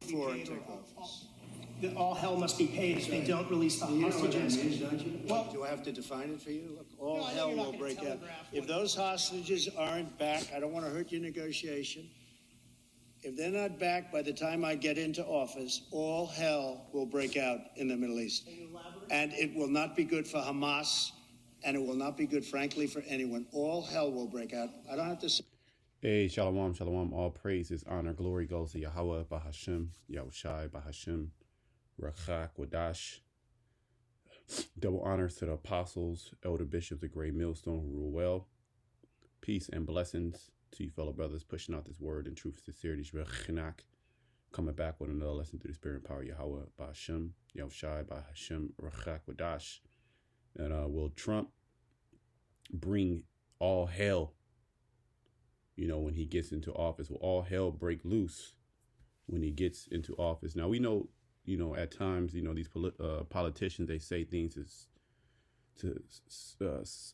before I take office. That all hell must be paid if they don't release the You know what that hostages. means, don't you? Well- Do I have to define it for you? Look, all No, I know hell you're not will gonna break out. telegraph If what- those hostages aren't back, I don't want to hurt your negotiation. If they're not back by the time I get into office, all hell will break out in the Middle East. And it will not be good for Hamas, and it will not be good, frankly, for anyone. All hell will break out. I don't have to say. Hey, shalom, shalom. All praises, honor, glory goes to Yahweh, Bahashem, Yahushai, Bahashem, Rachak, Wadash. Double honors to the apostles, elder bishops, the great millstone who rule well. Peace and blessings to you fellow brothers pushing out this word in truth, sincerity, Shrechinak. Coming back with another lesson through the spirit and power of Yahweh, Bahashem, Yahushai, Bahashem, Rachak, Wadash. And will Trump bring all hell, when he gets into office? Will all hell break loose when he gets into office? Now, we know, at times, these politicians, they say things to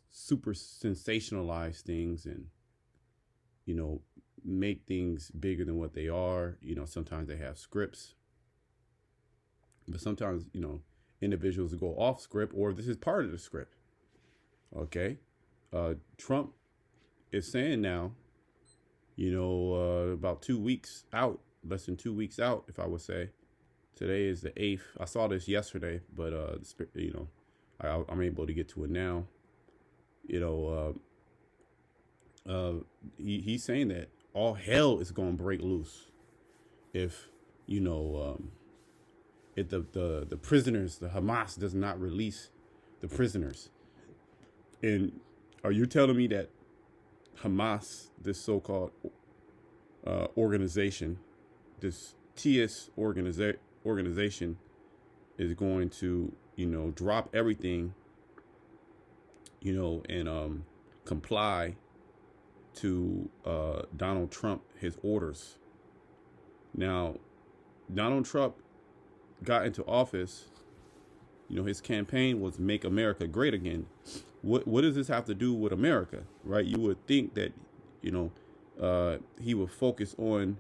super sensationalize things and, make things bigger than what they are. Sometimes they have scripts, but sometimes, individuals go off script, or this is part of the script. Okay. Trump is saying now, about 2 weeks out, less than 2 weeks out, if I would say. Today is the 8th. I saw this yesterday, but, I'm able to get to it now. He's saying that all hell is going to break loose if, if the prisoners, the Hamas does not release the prisoners. And are you telling me that Hamas, this so-called organization, this TS organization, is going to, drop everything, and comply to Donald Trump, his orders? Now, Donald Trump got into office, his campaign was Make America Great Again. What does this have to do with America, right? You would think that, he would focus on,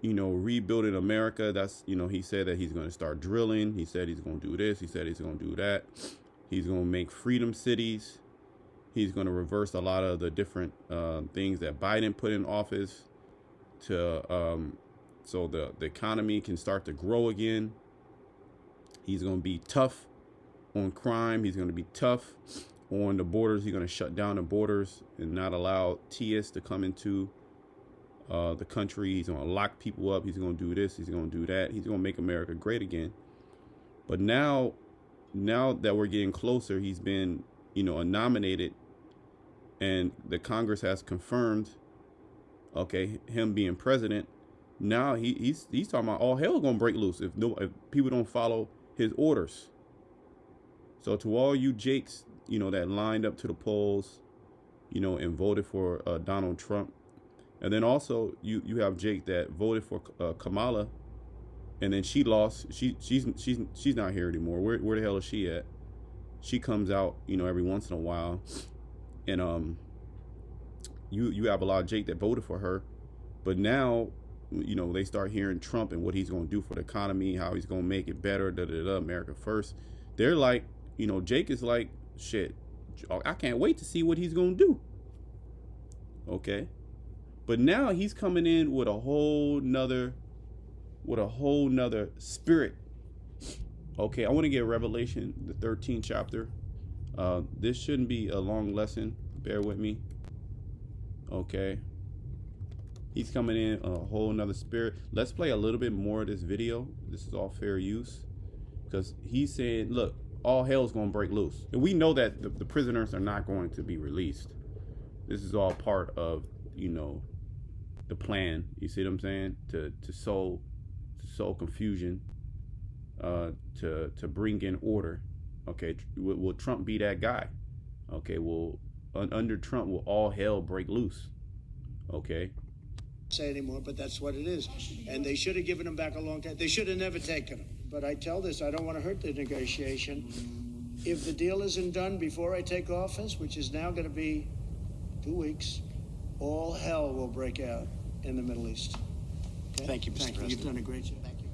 rebuilding America. That's, he said that he's going to start drilling. He said he's going to do this. He said he's going to do that. He's going to make freedom cities. He's going to reverse a lot of the different things that Biden put in office to so the economy can start to grow again. He's going to be tough on crime. He's going to be tough on the borders. He's going to shut down the borders and not allow TS to come into the country. He's going to lock people up. He's going to do this. He's going to do that. He's going to make America great again. But now that we're getting closer, he's been, nominated, and the Congress has confirmed, okay, him being president. Now he's talking about all hell going to break loose if people don't follow his orders. So to all you Jakes, that lined up to the polls, and voted for Donald Trump, and then also you have Jake that voted for Kamala, and then she lost. She's not here anymore. Where the hell is she at? She comes out, every once in a while, and you have a lot of Jake that voted for her, but now, they start hearing Trump and what he's going to do for the economy, how he's going to make it better, America first. They're like, Jake is like, shit, I can't wait to see what he's going to do. Okay. But now he's coming in with a whole nother spirit. Okay. I want to get Revelation, the 13th chapter. This shouldn't be a long lesson. Bear with me. Okay. He's coming in a whole nother spirit. Let's play a little bit more of this video. This is all fair use. Because he's saying, look, all hell's going to break loose. And we know that the prisoners are not going to be released. This is all part of, the plan. You see what I'm saying? To sow confusion, to bring in order. Okay, will Trump be that guy? Okay, under Trump, will all hell break loose? Okay. Say anymore, but that's what it is. And they should have given them back a long time. They should have never taken them. But I tell this, I don't want to hurt the negotiation. If the deal isn't done before I take office, which is now going to be 2 weeks, all hell will break out in the Middle East. Okay? Thank you, Mr. President. You've done a great job. Thank you.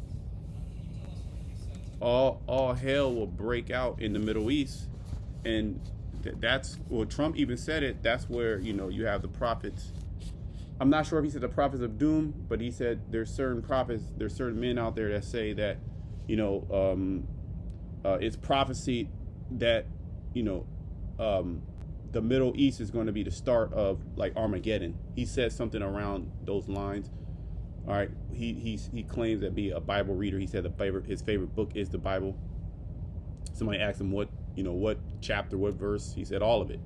all hell will break out in the Middle East, and that's well, Trump even said it. That's where you have the prophets. I'm not sure if he said the prophets of doom, but he said there's certain prophets, there's certain men out there that say that it's prophecy that the Middle East is going to be the start of like Armageddon. He said something around those lines. All right, he claims to be a Bible reader. He said his favorite book is the Bible. Somebody asked him what chapter, what verse. He said all of it.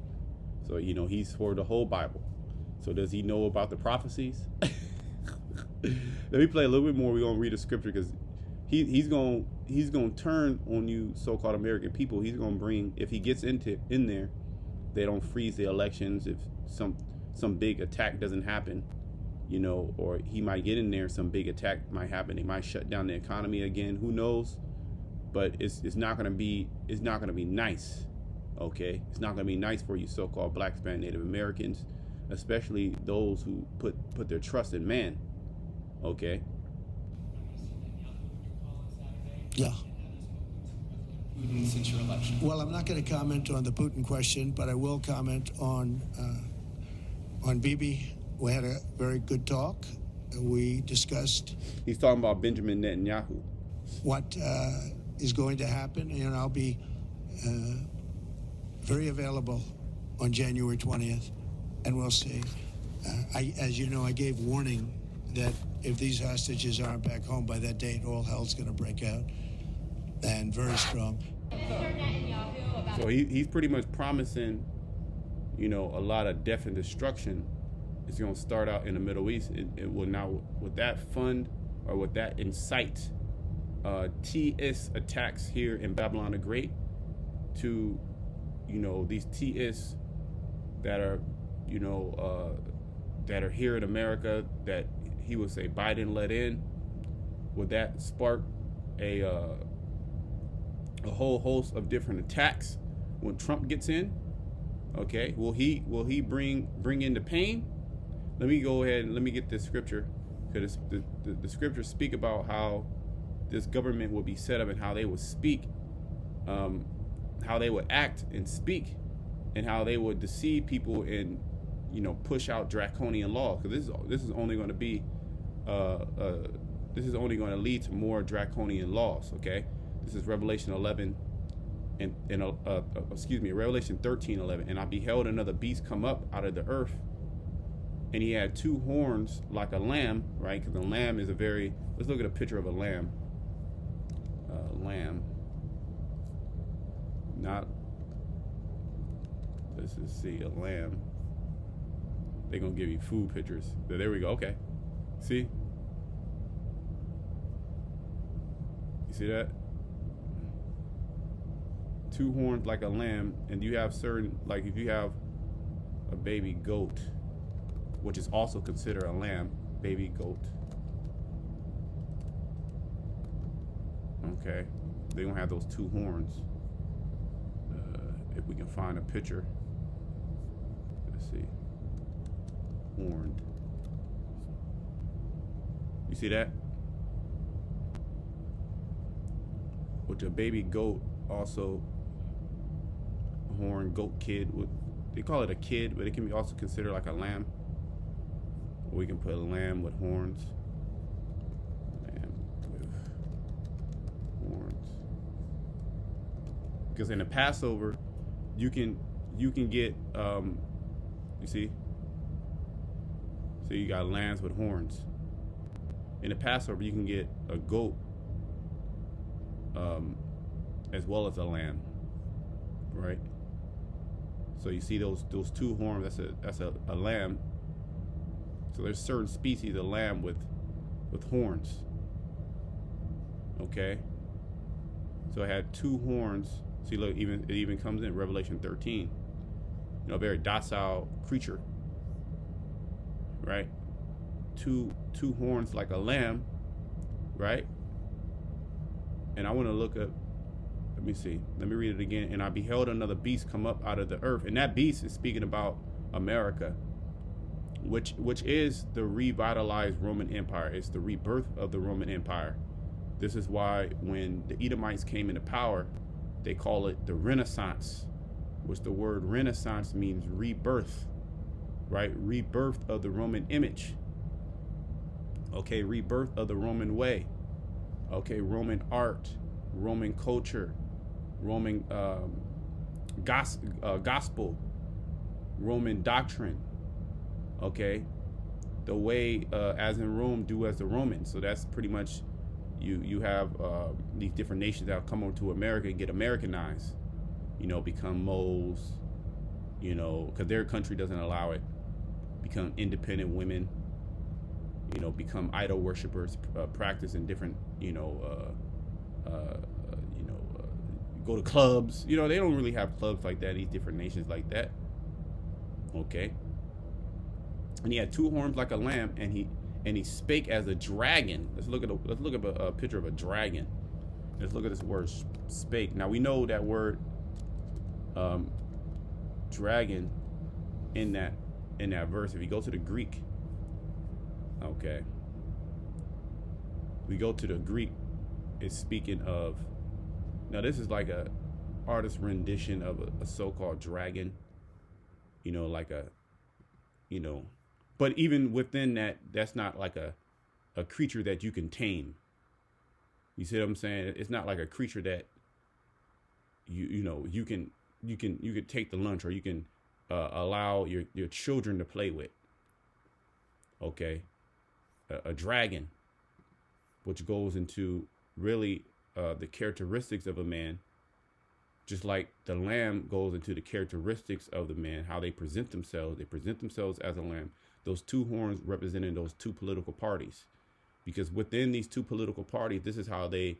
So he's for the whole Bible. So does he know about the prophecies? Let me play a little bit more. We're gonna read the scripture because he's gonna turn on you so-called American people. He's gonna bring, if he gets in there, they don't freeze the elections. If some big attack doesn't happen, or he might get in there, some big attack might happen. They might shut down the economy again. Who knows? But it's not gonna be nice. Okay, it's not gonna be nice for you so-called Black, Hispanic, Native Americans, especially those who put their trust in man. Okay. Yeah. Since your election. Well, I'm not going to comment on the Putin question, but I will comment on Bibi. We had a very good talk. We discussed. He's talking about Benjamin Netanyahu. What is going to happen, and I'll be very available on January 20th, and we'll see. As you know, I gave warning that if these hostages aren't back home by that date, all hell's going to break out, and very strong. So he's pretty much promising, a lot of death and destruction. It's going to start out in the Middle East. It will now, with that fund or with that incite TS attacks here in Babylon the Great to, these TS that are, that are here in America that he would say Biden let in. Would that spark a whole host of different attacks when Trump gets in? Okay, will he bring in the pain? Let me go ahead and let me get this scripture, because the scriptures speak about how this government would be set up and how they would speak, how they would act and speak, and how they would deceive people and push out draconian laws. Because this is only going to be this is only going to lead to more draconian laws. Okay, this is Revelation 11 and Revelation 13:11. And I beheld another beast come up out of the earth, and he had two horns like a lamb. Right, because the lamb is let's look at a picture of a lamb. Lamb. Let's just see a lamb. They're gonna give you food pictures. There we go. Okay, see? You see that? Two horns like a lamb, and you have certain, like if you have a baby goat, which is also considered a lamb, baby goat. Okay, they don't have those two horns. If we can find a picture, let's see. Horned. You see that? With a baby goat, also a horned goat kid. They call it a kid, but it can be also considered like a lamb. Or we can put a lamb with horns. Lamb with horns. Because in the Passover, you can get you see. So you got lambs with horns. In the Passover, you can get a goat as well as a lamb, right? So you see those two horns. That's a lamb. So there's certain species of lamb with horns. Okay. So it had two horns. See, look, it even comes in Revelation 13. A very docile creature. Right? Two horns like a lamb, right? And I want to look up, let me see. Let me read it again. And I beheld another beast come up out of the earth. And that beast is speaking about America, which is the revitalized Roman Empire. It's the rebirth of the Roman Empire. This is why when the Edomites came into power, they call it the Renaissance, which the word Renaissance means rebirth, right? Rebirth of the Roman image. Okay, rebirth of the Roman way. Okay, Roman art, Roman culture, Roman gospel, Roman doctrine. Okay, the way as in Rome, do as the Romans. So that's pretty much you have these different nations that come over to America and get Americanized. Become moles. Because their country doesn't allow it. Become independent women. Become idol worshipers, practice in different, go to clubs. They don't really have clubs like that. These different nations like that. Okay. And he had two horns like a lamb, and he spake as a dragon. Let's look at a picture of a dragon. Let's look at this word spake. Now we know that word dragon in that verse. If you go to the Greek, okay, we go to the Greek, it's speaking of, now this is like a artist rendition of a so-called dragon, but even within that, that's not like a creature that you can tame. You see what I'm saying? It's not like a creature that you can take to lunch, or you can allow your children to play with. Okay, a dragon, which goes into really the characteristics of a man, just like the lamb goes into the characteristics of the man, how they present themselves. They present themselves as a lamb. Those two horns representing those two political parties, because within these two political parties, this is how they,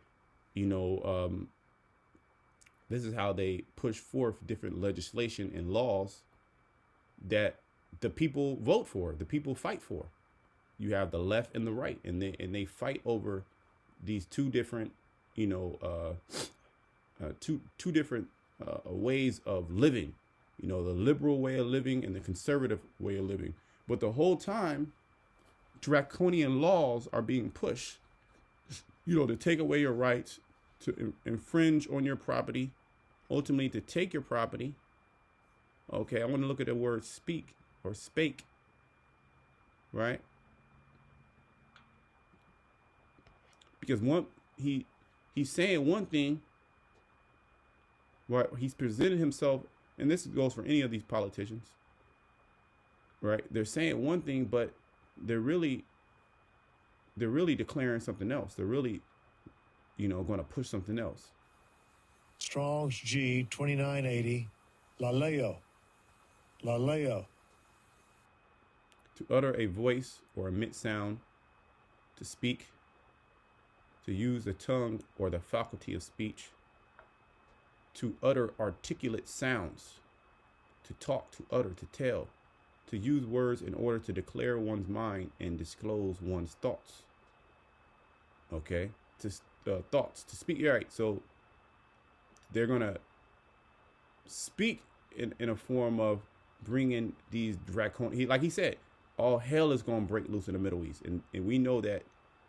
this is how they push forth different legislation and laws that the people vote for, the people fight for. You have the left and the right, and they fight over these two different, two different ways of living. The liberal way of living and the conservative way of living. But the whole time, draconian laws are being pushed, to take away your rights, to infringe on your property, ultimately to take your property. Okay, I want to look at the word speak or spake, right? Because he's saying one thing, right? He's presented himself, and this goes for any of these politicians, right? They're saying one thing, but they're really declaring something else. They're really, going to push something else. Strong's G 2980, Laleo. To utter a voice or emit sound, to speak, to use the tongue or the faculty of speech, to utter articulate sounds, to talk, to utter, to tell, to use words in order to declare one's mind and disclose one's thoughts. Okay, to thoughts, to speak. All right, so they're gonna speak in a form of bringing these draconian. Like he said, all hell is gonna break loose in the Middle East, and we know that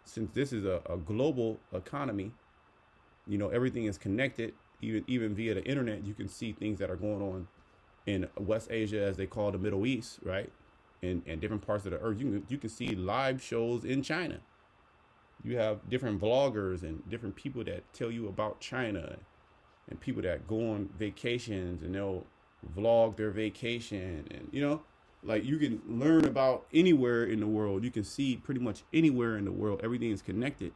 since this is a global economy, everything is connected. Even via the internet, you can see things that are going on in West Asia, as they call the Middle East, right? And different parts of the earth. You can see live shows in China. You have different vloggers and different people that tell you about China, and people that go on vacations and they'll vlog their vacation, and like you can learn about anywhere in the world. You can see pretty much anywhere in the world. Everything is connected.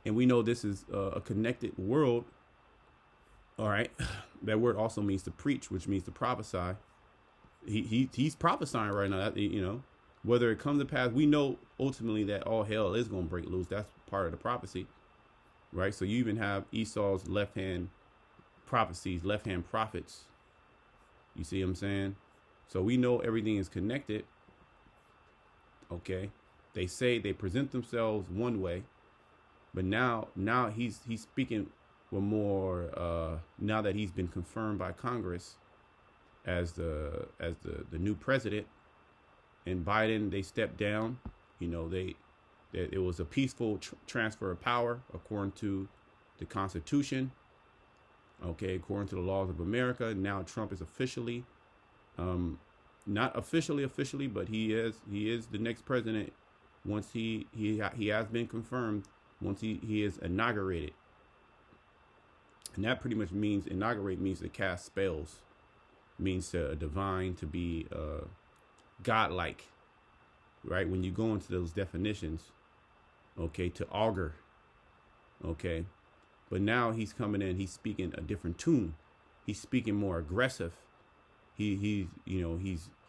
And we know this is a connected world. All right. That word also means to preach, which means to prophesy. He's prophesying right now. Whether it comes to pass, we know ultimately that all hell is going to break loose. That's part of the prophecy, right? So you even have Esau's left-hand prophecies, left-hand prophets. You see what I'm saying? So we know everything is connected. Okay. They present themselves one way. But now he's speaking with more, now that he's been confirmed by Congress as the new president, and Biden, they stepped down. that it was a peaceful transfer of power according to the Constitution. Okay, according to the laws of America. Now Trump is officially, not officially, but he is the next president once he has been confirmed, once he is inaugurated. And that pretty much means, inaugurate means to cast spells, means to divine, to be godlike, right? When you go into those definitions, okay, to augur, okay. But now he's coming in, he's speaking a different tune. He's speaking more aggressive. He's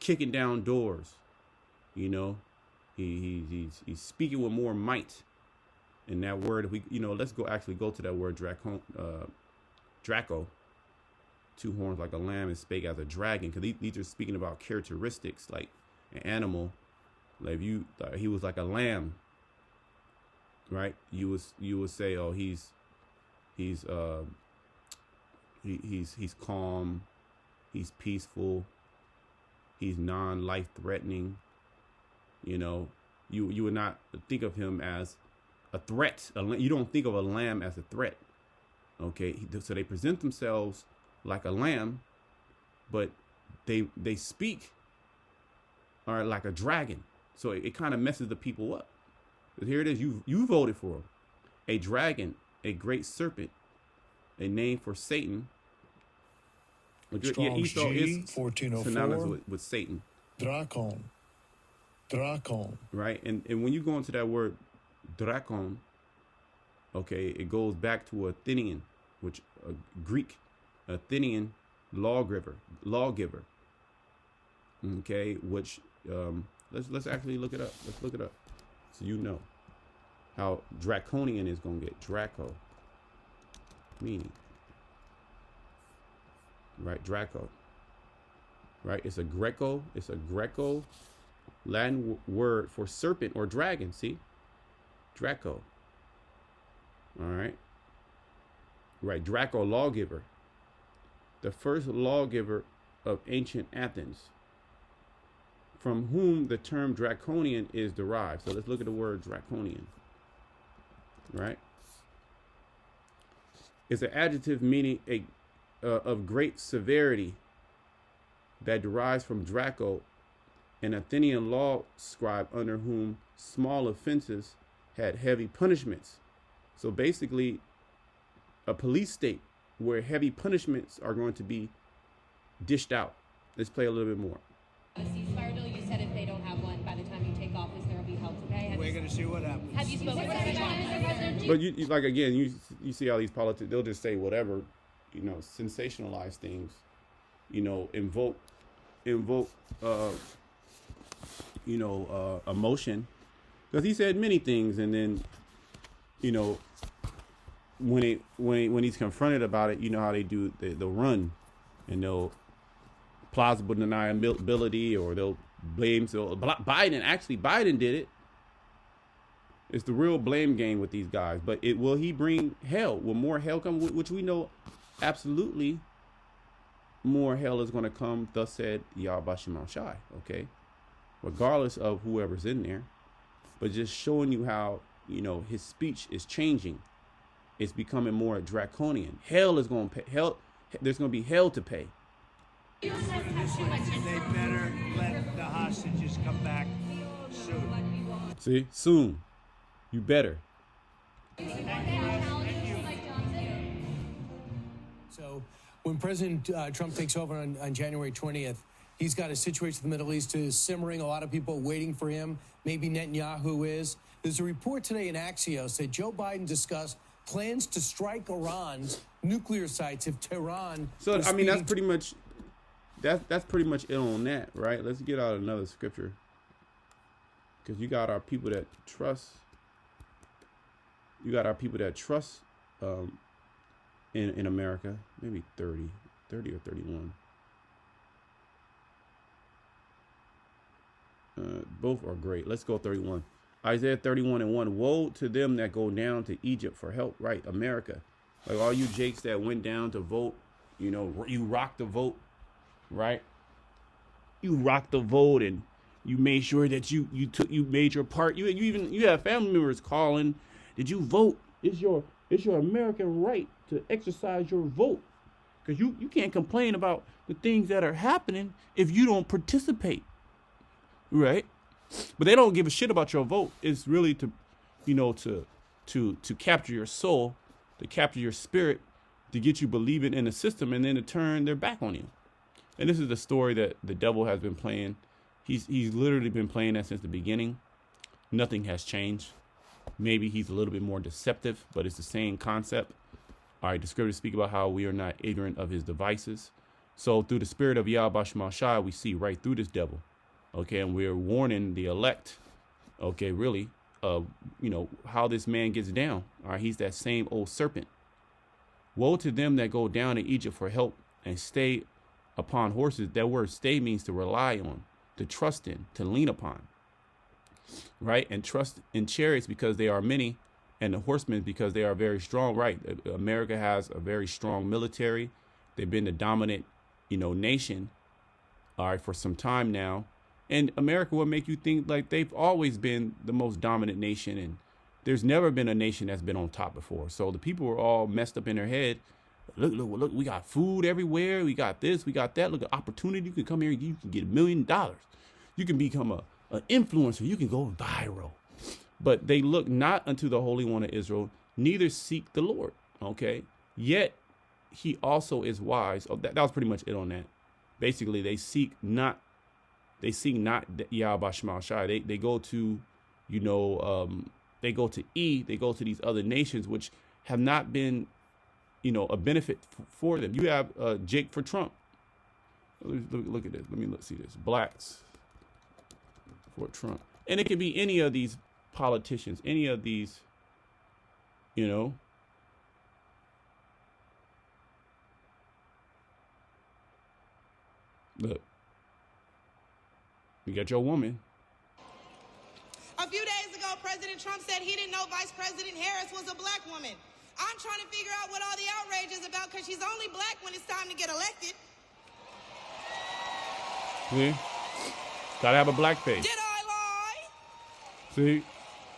kicking down doors, he's speaking with more might. And that word, let's go to that word Draco, 2 horns like a lamb and spake as a dragon, because these are speaking about characteristics like an animal. Like he was like a lamb, right? You would say, oh, he's calm, he's peaceful, he's non-life threatening. You would not think of him as a threat. You don't think of a lamb as a threat. Okay, so they present themselves like a lamb, but they speak like a dragon. So it kind of messes the people up. But here it is. You voted for him. A dragon, a great serpent, a name for Satan. Strong's Esau G, is 1404. synonymous with Satan. Drakon. Right, and when you go into that word Drakon, okay, it goes back to Athenian, which Greek, Athenian lawgiver. Okay, which let's actually look it up. Let's look it up, so you know how draconian is gonna get. Draco, meaning, right? Draco, right? It's a Greco Latin word for serpent or dragon. See, Draco. All right. Right, Draco, lawgiver. The first lawgiver of ancient Athens, from whom the term draconian is derived. So let's look at the word draconian. Right? It's an adjective meaning of great severity that derives from Draco, an Athenian law scribe under whom small offenses had heavy punishments. So basically, a police state where heavy punishments are going to be dished out. Let's play a little bit more. A ceasefire deal, you said if they don't have one by the time you take office, there will be hell to pay. We're going to see what happens. Have you spoken to President? But you like, again, you see how these politics, they'll just say whatever, sensationalize things, invoke emotion, because he said many things, and then when he's confronted about it, you know how they do, they'll run, and they'll plausible deniability, or they'll blame. So Biden did it. It's the real blame game with these guys. But will he bring hell? Will more hell come? Which we know absolutely more hell is going to come. Thus said Yahweh Shema Shai. Okay, regardless of whoever's in there, but just showing you how his speech is changing. It's becoming more draconian. Hell is going to pay. Hell, there's going to be hell to pay. They better let the hostages come back soon. See, soon. You better. So when President Trump takes over on January 20th, he's got a situation in the Middle East is simmering. A lot of people waiting for him. Maybe Netanyahu is. There's a report today in Axios that Joe Biden discussed plans to strike Iran's nuclear sites if Tehran. So I mean, that's pretty much it on that, right? Let's get out another scripture, because you got our people that trust. You got our people that trust in America. Maybe 30 or 31. Both are great. Let's go 31. Isaiah 31:1. Woe to them that go down to Egypt for help. Right, America. Like all you jakes that went down to vote, you rocked the vote, right? You rocked the vote and You made sure that you made your part. You have family members calling. Did you vote? It's your American right to exercise your vote. Because you can't complain about the things that are happening if you don't participate. Right? But they don't give a shit about your vote. It's really to capture your soul, to capture your spirit, to get you believing in the system, and then to turn their back on you. And this is the story that the devil has been playing. He's literally been playing that since the beginning. Nothing has changed. Maybe he's a little bit more deceptive, but it's the same concept. All right, the scriptures speak about how we are not ignorant of his devices. So through the spirit of Yahweh Shema Shai, we see right through this devil. Okay, and we're warning the elect, okay, really, how this man gets down. All right, he's that same old serpent. Woe to them that go down to Egypt for help and stay upon horses. That word stay means to rely on, to trust in, to lean upon. Right? And trust in chariots because they are many, and the horsemen because they are very strong. Right? America has a very strong military. They've been the dominant, nation, all right, for some time now. And America will make you think like they've always been the most dominant nation, and there's never been a nation that's been on top before. So the people were all messed up in their head. Look, we got food everywhere. We got this, we got that. Look at opportunity. You can come here and you can get $1 million. You can become an influencer. You can go viral. But they look not unto the Holy One of Israel, neither seek the Lord. Okay. Yet he also is wise. Oh, that was pretty much it on that. Basically, they seek not Yahweh Shema Shai. They go to, they go to they go to these other nations which have not been, a benefit for them. You have Jake for Trump. Look at this. See this. Blacks for Trump. And it could be any of these politicians, any of these, Look. You got your woman. A few days ago, President Trump said he didn't know Vice President Harris was a black woman. I'm trying to figure out what all the outrage is about because she's only black when it's time to get elected. See? Gotta have a black face. Did I lie? See?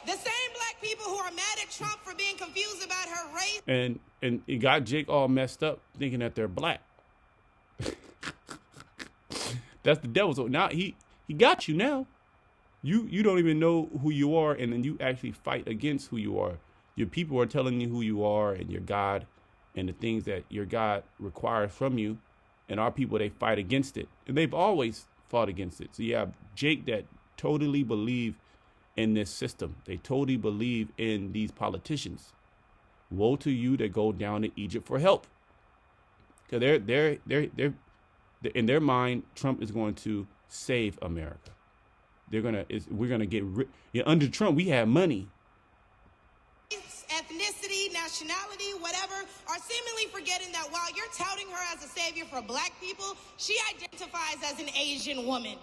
The same black people who are mad at Trump for being confused about her race. And it got Jake all messed up thinking that they're black. That's the devil. So now he got you now. You don't even know who you are, and then you actually fight against who you are. Your people are telling you who you are and your God and the things that your God requires from you. And our people, they fight against it. And they've always fought against it. So you have Jake that totally believe in this system. They totally believe in these politicians. Woe to you that go down to Egypt for help. Because they're in their mind, Trump is going to save America. We're gonna get under Trump. We have money. Ethnicity, nationality, whatever, are seemingly forgetting that while you're touting her as a savior for black people, she identifies as an Asian woman.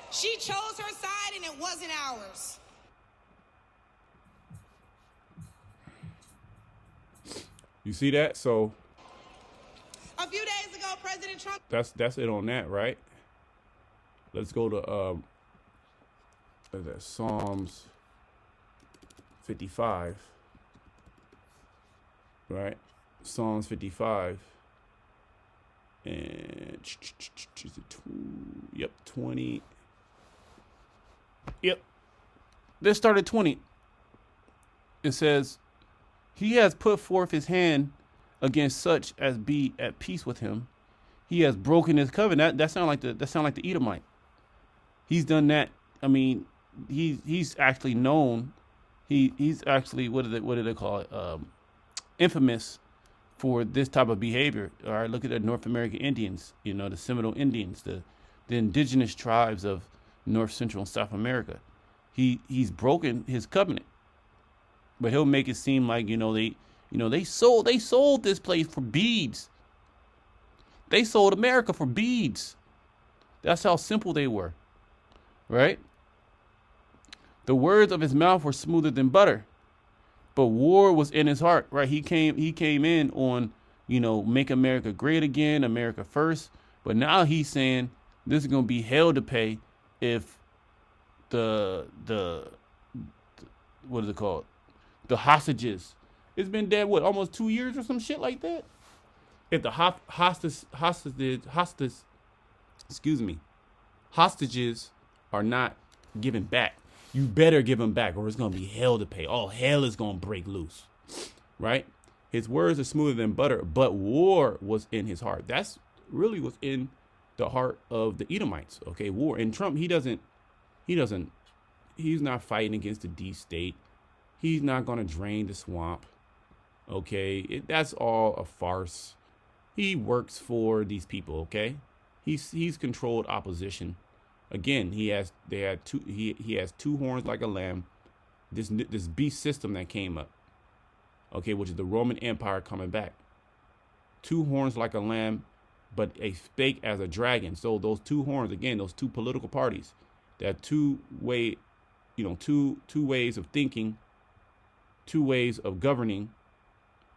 She chose her side and it wasn't ours. You see that? So a few days ago, President Trump. That's it on that, right? Let's go to what is that? Psalms 55. Right? Psalms 55. And is it 20? Yep. Let's start at 20. It says, he has put forth his hand against such as be at peace with him. He has broken his covenant. That sound like the Edomite. He's done that. I mean, he's actually known. He's actually what do they call it? Infamous for this type of behavior. All right, look at the North American Indians. The Seminole Indians, the indigenous tribes of North, Central, and South America. He's broken his covenant, but he'll make it seem like they sold this place for beads. They sold America for beads. That's how simple they were. Right? The words of his mouth were smoother than butter, but war was in his heart. Right? He came in on, make America great again, America first. But now he's saying this is going to be hell to pay if the what is it called? The hostages. It's been dead, what, almost 2 years or some shit like that? If the hostages are not given back, you better give them back or it's going to be hell to pay. All hell is going to break loose, right? His words are smoother than butter, but war was in his heart. That's really what's in the heart of the Edomites, okay? War. And Trump, he's not fighting against the D state. He's not going to drain the swamp, okay? That's all a farce. He works for these people, okay? He's controlled opposition. Again, he has two horns like a lamb. This beast system that came up, okay, which is the Roman Empire coming back. Two horns like a lamb, but a spake as a dragon. So those two horns, again, those two political parties, that two ways of thinking, two ways of governing,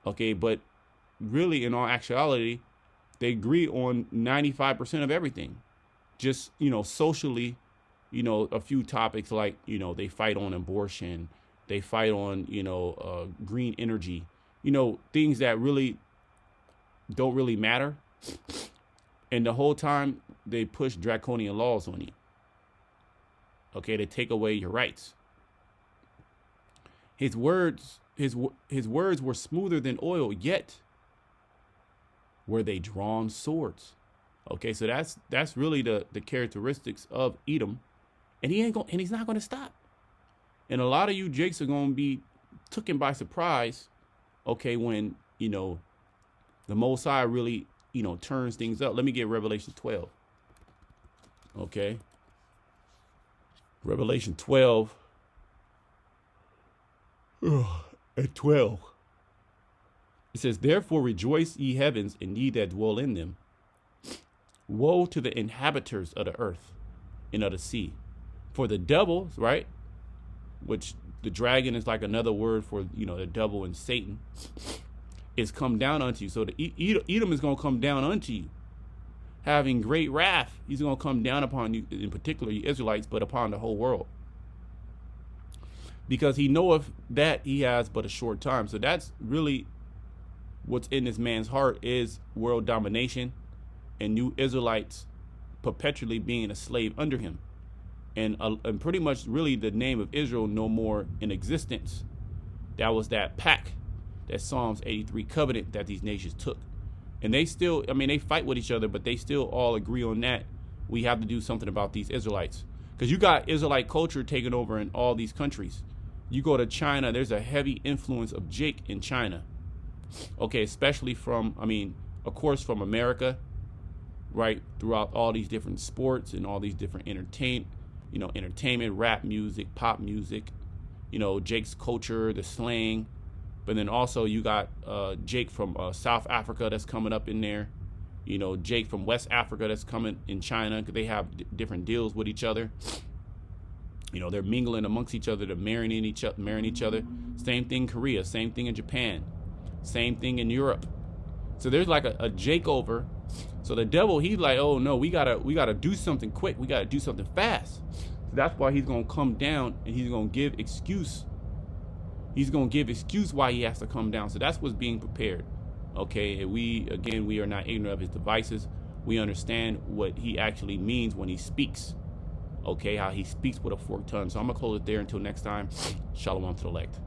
okay, but really in all actuality, they agree on 95% of everything. Just, socially, a few topics like, they fight on abortion, they fight on, green energy, things that really don't really matter. And the whole time they push draconian laws on you. Okay, to take away your rights. His words were smoother than oil, yet were they drawn swords. Okay, so that's really the characteristics of Edom, and he's not gonna stop. And a lot of you jakes are gonna be taken by surprise, okay, when the Most High really turns things up. Let me get Revelation 12. Okay, Revelation 12 at 12. It says, "Therefore rejoice, ye heavens, and ye that dwell in them. Woe to the inhabitants of the earth and of the sea. For the devil," right, which the dragon is like another word for, the devil and Satan, "is come down unto you." So the Edom is going to come down unto you, having great wrath. He's going to come down upon you, in particular, you Israelites, but upon the whole world. Because he knoweth that he has but a short time. So that's really what's in this man's heart, is world domination and you Israelites perpetually being a slave under him. And pretty much really the name of Israel no more in existence. That was that pact, that Psalms 83 covenant that these nations took. And they still, they fight with each other, but they still all agree on that. We have to do something about these Israelites. Because you got Israelite culture taking over in all these countries. You go to China, there's a heavy influence of Jake in China. Okay, especially from, of course, from America, right? Throughout all these different sports and all these different entertainment, rap music, pop music, Jake's culture, the slang. But then also you got Jake from South Africa that's coming up in there. Jake from West Africa that's coming in China, because they have different deals with each other. They're mingling amongst each other, they're marrying each other. Same thing in Korea, same thing in Japan, same thing in Europe. So there's like a Jake over. So the devil, he's like, oh no, we gotta do something quick. We gotta do something fast. So that's why he's gonna come down and he's gonna give excuse. He's gonna give excuse why he has to come down. So that's what's being prepared. Okay, and we are not ignorant of his devices. We understand what he actually means when he speaks. Okay, how he speaks with a forked tongue. So I'm gonna close it there until next time. Shalom to the elect.